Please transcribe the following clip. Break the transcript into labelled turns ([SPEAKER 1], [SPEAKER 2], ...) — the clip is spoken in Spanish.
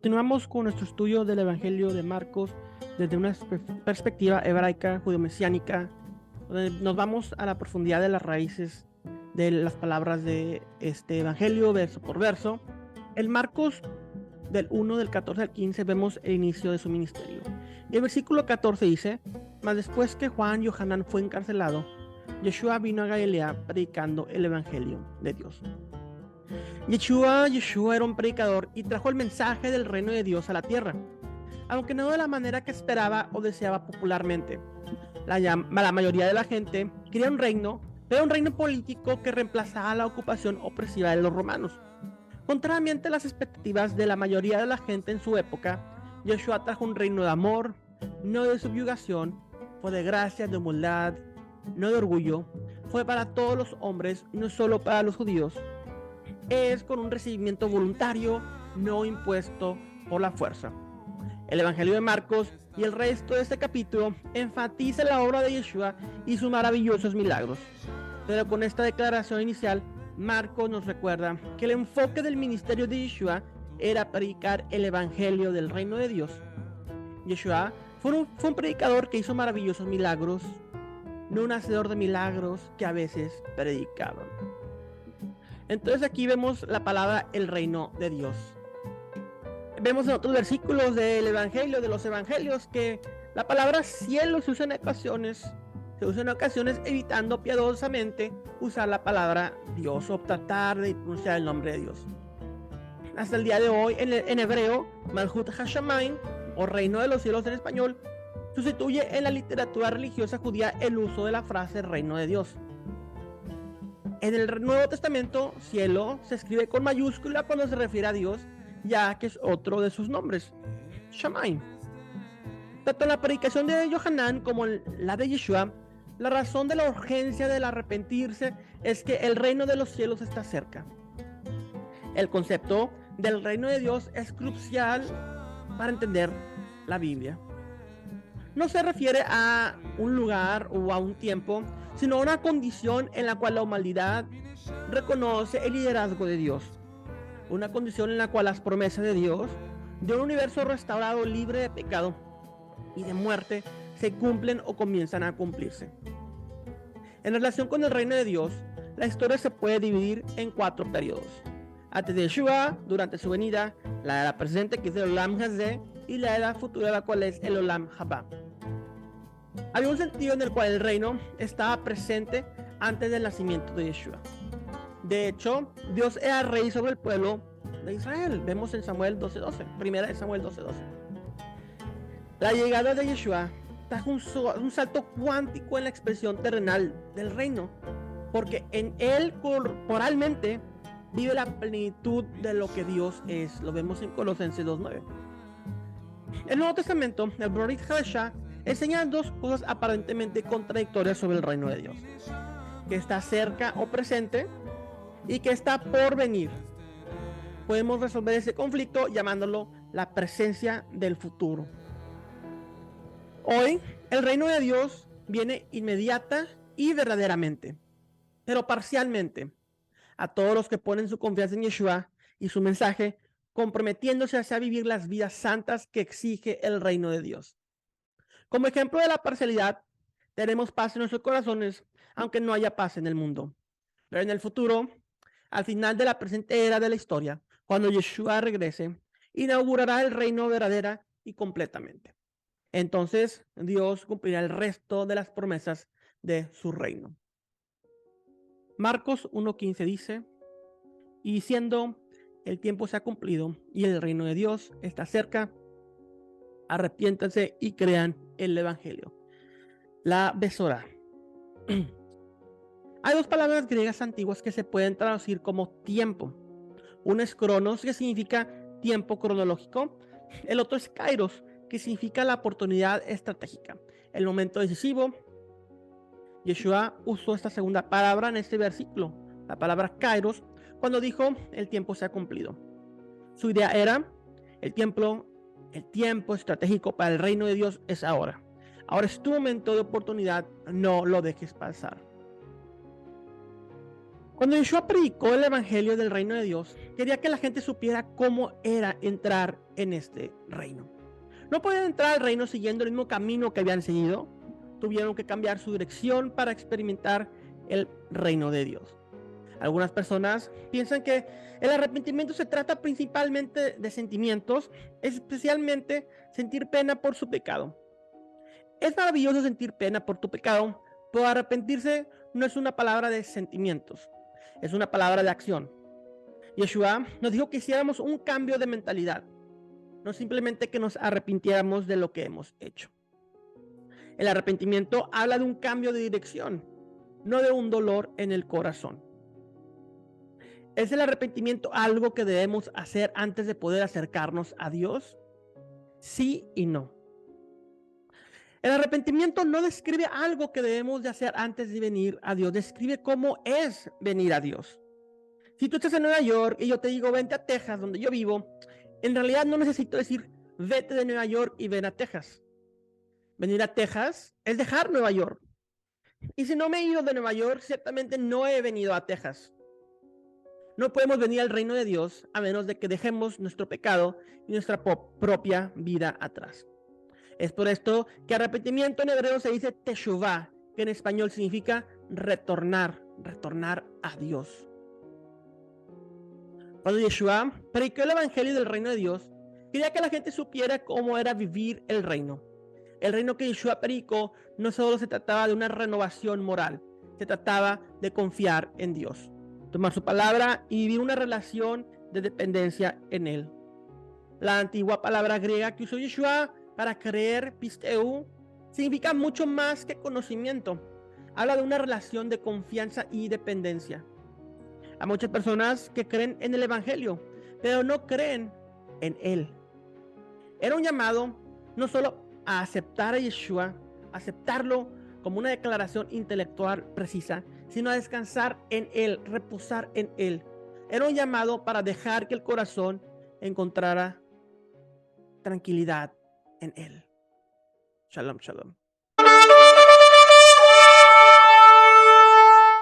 [SPEAKER 1] Continuamos con nuestro estudio del Evangelio de Marcos desde una perspectiva hebraica, judeo-mesiánica, donde nos vamos a la profundidad de las raíces de las palabras de este Evangelio, verso por verso. En Marcos del 1, del 14 al 15, vemos el inicio de su ministerio. Y el versículo 14 dice: Mas después que Juan y Johanán fue encarcelado, Yeshua vino a Galilea predicando el Evangelio de Dios. Yeshua era un predicador y trajo el mensaje del reino de Dios a la tierra, aunque no de la manera que esperaba o deseaba popularmente. La mayoría de la gente quería un reino, pero un reino político que reemplazara la ocupación opresiva de los romanos. Contrariamente a las expectativas de la mayoría de la gente en su época, Yeshua trajo un reino de amor, no de subyugación, fue de gracia, de humildad, no de orgullo, fue para todos los hombres, no solo para los judíos. Es con un recibimiento voluntario, no impuesto por la fuerza. El Evangelio de Marcos y el resto de este capítulo enfatiza la obra de Yeshua y sus maravillosos milagros. Pero con esta declaración inicial, Marcos nos recuerda que el enfoque del ministerio de Yeshua era predicar el Evangelio del reino de Dios. Yeshua fue un predicador que hizo maravillosos milagros, no un hacedor de milagros que a veces predicaban. Entonces aquí vemos la palabra el reino de Dios. Vemos en otros versículos del Evangelio, de los Evangelios, que la palabra cielo se usa en ocasiones evitando piadosamente usar la palabra Dios o tratar de pronunciar el nombre de Dios. Hasta el día de hoy, en hebreo, Malhut HaShamayim, o reino de los cielos en español, sustituye en la literatura religiosa judía el uso de la frase reino de Dios. En el Nuevo Testamento, cielo se escribe con mayúscula cuando se refiere a Dios, ya que es otro de sus nombres, Shamayim. Tanto en la predicación de Johanán como en la de Yeshua, la razón de la urgencia del arrepentirse es que el reino de los cielos está cerca. El concepto del reino de Dios es crucial para entender la Biblia. No se refiere a un lugar o a un tiempo, sino a una condición en la cual la humanidad reconoce el liderazgo de Dios. Una condición en la cual las promesas de Dios, de un universo restaurado libre de pecado y de muerte, se cumplen o comienzan a cumplirse. En relación con el reino de Dios, la historia se puede dividir en 4 periodos. Antes de Yeshua, durante su venida, la era presente, que es el Olam Hazé, y la era futura, la cual es el Olam Haba. Había un sentido en el cual el reino estaba presente antes del nacimiento de Yeshua. De hecho, Dios era rey sobre el pueblo de Israel. Vemos en Samuel 12:12, primera de Samuel 12:12. La llegada de Yeshua trajo un salto cuántico en la expresión terrenal del reino, porque en él corporalmente vive la plenitud de lo que Dios es. Lo vemos en Colosenses 2:9. El Nuevo Testamento, el Brit Hadashah, enseña 2 cosas aparentemente contradictorias sobre el reino de Dios: que está cerca o presente y que está por venir. Podemos resolver ese conflicto llamándolo la presencia del futuro. Hoy, el reino de Dios viene inmediata y verdaderamente, pero parcialmente, a todos los que ponen su confianza en Yeshua y su mensaje, comprometiéndose a vivir las vidas santas que exige el reino de Dios. Como ejemplo de la parcialidad, tenemos paz en nuestros corazones, aunque no haya paz en el mundo. Pero en el futuro, al final de la presente era de la historia, cuando Yeshua regrese, inaugurará el reino verdadera y completamente. Entonces, Dios cumplirá el resto de las promesas de su reino. Marcos 1:15 dice: Y diciendo, el tiempo se ha cumplido y el reino de Dios está cerca, arrepiéntanse y crean el Evangelio. La Besorá. Hay 2 palabras griegas antiguas que se pueden traducir como tiempo. Uno es cronos, que significa tiempo cronológico. El otro es kairos, que significa la oportunidad estratégica, el momento decisivo. Yeshua usó esta segunda palabra en este versículo, la palabra kairos, cuando dijo el tiempo se ha cumplido. Su idea era el tiempo estratégico para el reino de Dios es ahora. Ahora es tu momento de oportunidad, no lo dejes pasar. Cuando Yeshua predicó el evangelio del reino de Dios, quería que la gente supiera cómo era entrar en este reino. No podían entrar al reino siguiendo el mismo camino que habían seguido. Tuvieron que cambiar su dirección para experimentar el reino de Dios. Algunas personas piensan que el arrepentimiento se trata principalmente de sentimientos, especialmente sentir pena por su pecado. Es maravilloso sentir pena por tu pecado, pero arrepentirse no es una palabra de sentimientos, es una palabra de acción. Yeshua nos dijo que hiciéramos un cambio de mentalidad, no simplemente que nos arrepintiéramos de lo que hemos hecho. El arrepentimiento habla de un cambio de dirección, no de un dolor en el corazón. ¿Es el arrepentimiento algo que debemos hacer antes de poder acercarnos a Dios? Sí y no. El arrepentimiento no describe algo que debemos de hacer antes de venir a Dios, describe cómo es venir a Dios. Si tú estás en Nueva York y yo te digo vente a Texas, donde yo vivo, en realidad no necesito decir vete de Nueva York y ven a Texas. Venir a Texas es dejar Nueva York. Y si no me he ido de Nueva York, ciertamente no he venido a Texas. No podemos venir al reino de Dios a menos de que dejemos nuestro pecado y nuestra propia vida atrás. Es por esto que arrepentimiento en hebreo se dice teshuvah, que en español significa retornar a Dios. Cuando Yeshua predicó el evangelio del reino de Dios, quería que la gente supiera cómo era vivir el reino. El reino que Yeshua predicó no solo se trataba de una renovación moral, se trataba de confiar en Dios, tomar su palabra y vivir una relación de dependencia en Él. La antigua palabra griega que usó Yeshua para creer, pisteu, significa mucho más que conocimiento. Habla de una relación de confianza y dependencia. Hay muchas personas que creen en el evangelio, pero no creen en Él. Era un llamado no solo a aceptar a Yeshua, aceptarlo como una declaración intelectual precisa, sino a descansar en Él, reposar en Él. Era un llamado para dejar que el corazón encontrara tranquilidad en Él. Shalom, shalom.